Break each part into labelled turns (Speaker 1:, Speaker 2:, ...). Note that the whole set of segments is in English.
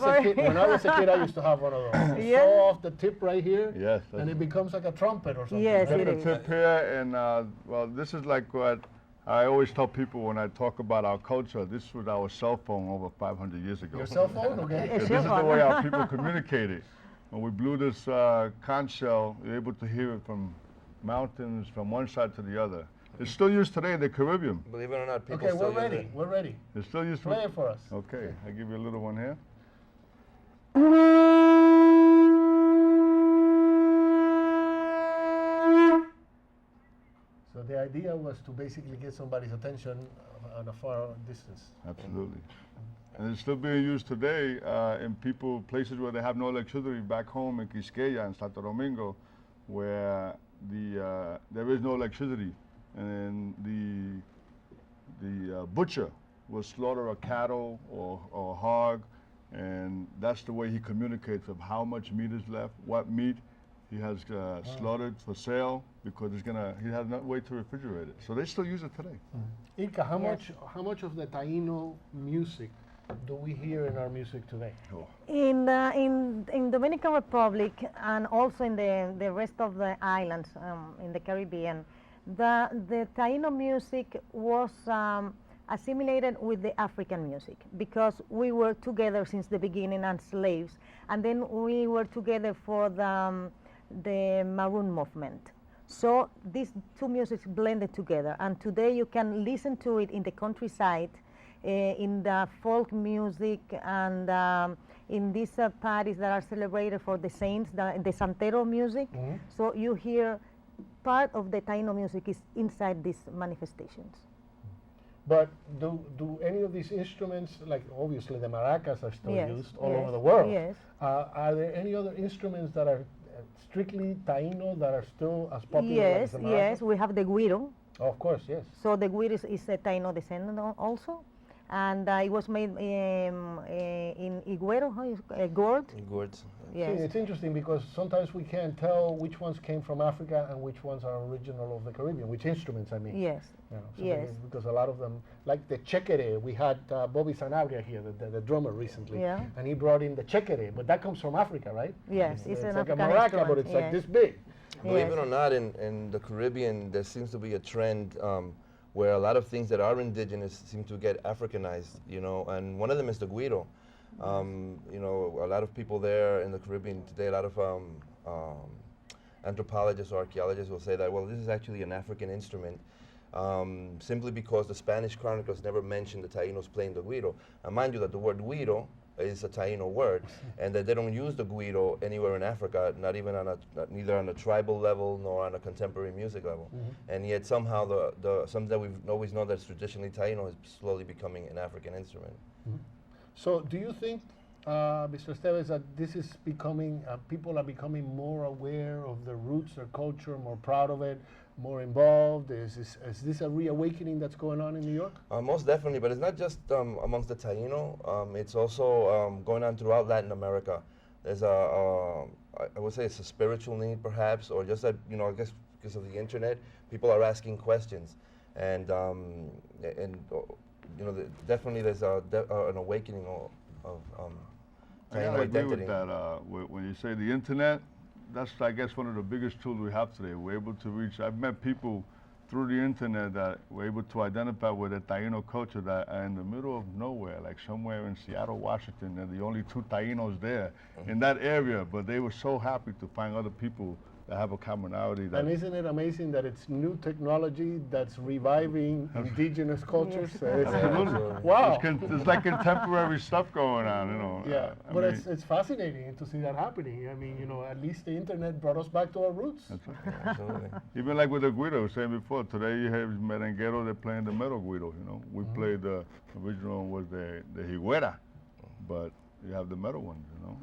Speaker 1: was a kid, I used to have one of those. It's
Speaker 2: Yeah.
Speaker 1: so off the tip right here,
Speaker 3: Yes.
Speaker 1: and it becomes like a trumpet or something.
Speaker 2: Yes,
Speaker 1: right?
Speaker 2: it
Speaker 3: The
Speaker 2: is.
Speaker 3: tip here, and well, this is like what I always tell people when I talk about our culture. This was our cell phone over 500 years ago.
Speaker 1: Your cell phone, okay?
Speaker 2: It's
Speaker 3: This is
Speaker 2: your
Speaker 3: the way
Speaker 2: phone.
Speaker 3: our people communicated. When we blew this conch shell, you're able to hear it from mountains from one side to the other. It's still used today in the Caribbean.
Speaker 4: Believe it or not, people
Speaker 1: Okay,
Speaker 4: still
Speaker 1: we're
Speaker 4: use
Speaker 1: ready.
Speaker 4: it.
Speaker 1: We're ready.
Speaker 3: It's still used.
Speaker 1: Play it for us.
Speaker 3: Okay, I'll give you a little one here.
Speaker 1: So the idea was to basically get somebody's attention at a far distance.
Speaker 3: Absolutely. And it's still being used today in places where they have no electricity back home in Quisqueya and Santo Domingo, where there is no electricity, and the butcher will slaughter a cattle or a hog, and that's the way he communicates of how much meat is left, what meat he has slaughtered for sale, because he has no way to refrigerate it. So they still use it today.
Speaker 1: Ilka,
Speaker 2: Yes.
Speaker 1: how much of the Taino music do we hear in our music today?
Speaker 2: In Dominican Republic and also in the rest of the islands in the Caribbean, the Taino music was assimilated with the African music because we were together since the beginning as slaves, and then we were together for the Maroon movement. So these two musics blended together, and today you can listen to it in the countryside, in the folk music, and in these parties that are celebrated for the saints, the Santero music.
Speaker 1: Mhm.
Speaker 2: So you hear part of the Taino music is inside these manifestations.
Speaker 1: But do any of these instruments, like obviously the maracas are still
Speaker 2: Yes,
Speaker 1: used all
Speaker 2: yes,
Speaker 1: over the world.
Speaker 2: yes.
Speaker 1: Are there any other instruments that are strictly Taino that are still as popular
Speaker 2: Yes,
Speaker 1: as the maraca?
Speaker 2: yes, we have the guiro.
Speaker 1: Oh, of course, yes.
Speaker 2: So the guiro is a Taino descendant also, and it was made in Iguero, how is gourd.
Speaker 4: Gourds.
Speaker 1: See,
Speaker 2: Yes.
Speaker 1: it's interesting because sometimes we can't tell which ones came from Africa and which ones are original of the Caribbean, which instruments, I mean.
Speaker 2: Yes.
Speaker 1: You know,
Speaker 2: Yes.
Speaker 1: because a lot of them, like the chekere, we had Bobby Sanabria here, the drummer recently,
Speaker 2: Yeah.
Speaker 1: and he brought in the chekere, but that comes from Africa, right?
Speaker 2: Yes, it's an
Speaker 1: like a
Speaker 2: African
Speaker 1: maraca,
Speaker 2: instrument,
Speaker 1: but it's like
Speaker 2: yes.
Speaker 1: this big.
Speaker 4: Believe
Speaker 2: Yes.
Speaker 4: it or not, in the Caribbean, there seems to be a trend where a lot of things that are indigenous seem to get Africanized, you know, and one of them is the guiro. You know, a lot of people there in the Caribbean today, a lot of anthropologists or archaeologists will say that, well, this is actually an African instrument, simply because the Spanish chronicles never mention the Taínos playing the guiro. And mind you that the word guiro is a Taino word, and that they don't use the guiro anywhere in Africa, not even neither on a tribal level nor on a contemporary music level. And yet somehow something that we've always known that's traditionally Taino is slowly becoming an African instrument.
Speaker 1: So do you think, Mr. Esteves, that this is becoming, people are becoming more aware of their roots, their culture, more proud of it, more involved? Is this a reawakening that's going on in New York?
Speaker 4: Most definitely, but it's not just amongst the Taino. It's also going on throughout Latin America. There's I would say it's a spiritual need, perhaps, or just that, you know, I guess because of the internet, people are asking questions, and you know, definitely there's an awakening of
Speaker 3: I
Speaker 4: Taino
Speaker 3: gotta agree
Speaker 4: identity.
Speaker 3: with that. When you say the internet, that's, I guess, one of the biggest tools we have today. We're able to reach, I've met people through the internet that were able to identify with the Taino culture that are in the middle of nowhere, like somewhere in Seattle, Washington. They're the only two Tainos there in that area, but they were so happy to find other people that have a commonality.
Speaker 1: And isn't it amazing that it's new technology that's reviving indigenous cultures?
Speaker 3: Absolutely.
Speaker 1: Wow.
Speaker 3: It's like contemporary stuff going on, you know.
Speaker 1: Yeah,
Speaker 3: I
Speaker 1: but
Speaker 3: mean,
Speaker 1: it's fascinating to see that happening. I mean, you know, at least the internet brought us back to our roots.
Speaker 3: that's right.
Speaker 4: Absolutely.
Speaker 3: Even like with the guido, I was saying before, today you have merenguero, they're playing the metal guido, you know. We played the original was the higuera, but you have the metal ones, you know.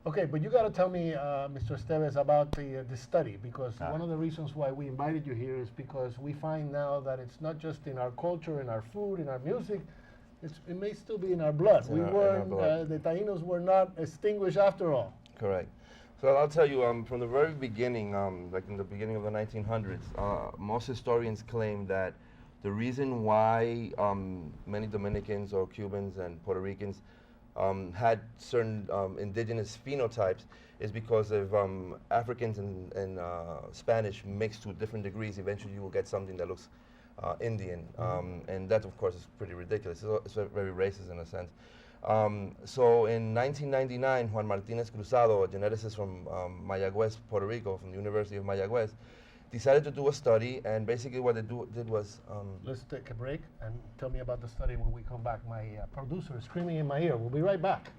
Speaker 1: Okay, but you got to tell me, Mr. Esteves, about the study, because one of the reasons why we invited you here is because we find now that it's not just in our culture, in our food, in our music, it may still be in our blood.
Speaker 4: in our
Speaker 1: weren't,
Speaker 4: blood.
Speaker 1: the Tainos were not extinguished after all.
Speaker 4: Correct. So I'll tell you, from the very beginning, like in the beginning of the 1900s, most historians claim that the reason why many Dominicans or Cubans and Puerto Ricans had certain indigenous phenotypes is because of Africans and Spanish mixed to different degrees. Eventually you will get something that looks Indian, and that of course is pretty ridiculous. It's very racist in a sense. So in 1999, Juan Martinez Cruzado, a geneticist from Mayagüez, Puerto Rico, from the University of Mayagüez, decided to do a study, and basically what they did was...
Speaker 1: Let's take a break and tell me about the study when we come back. My producer is screaming in my ear. We'll be right back.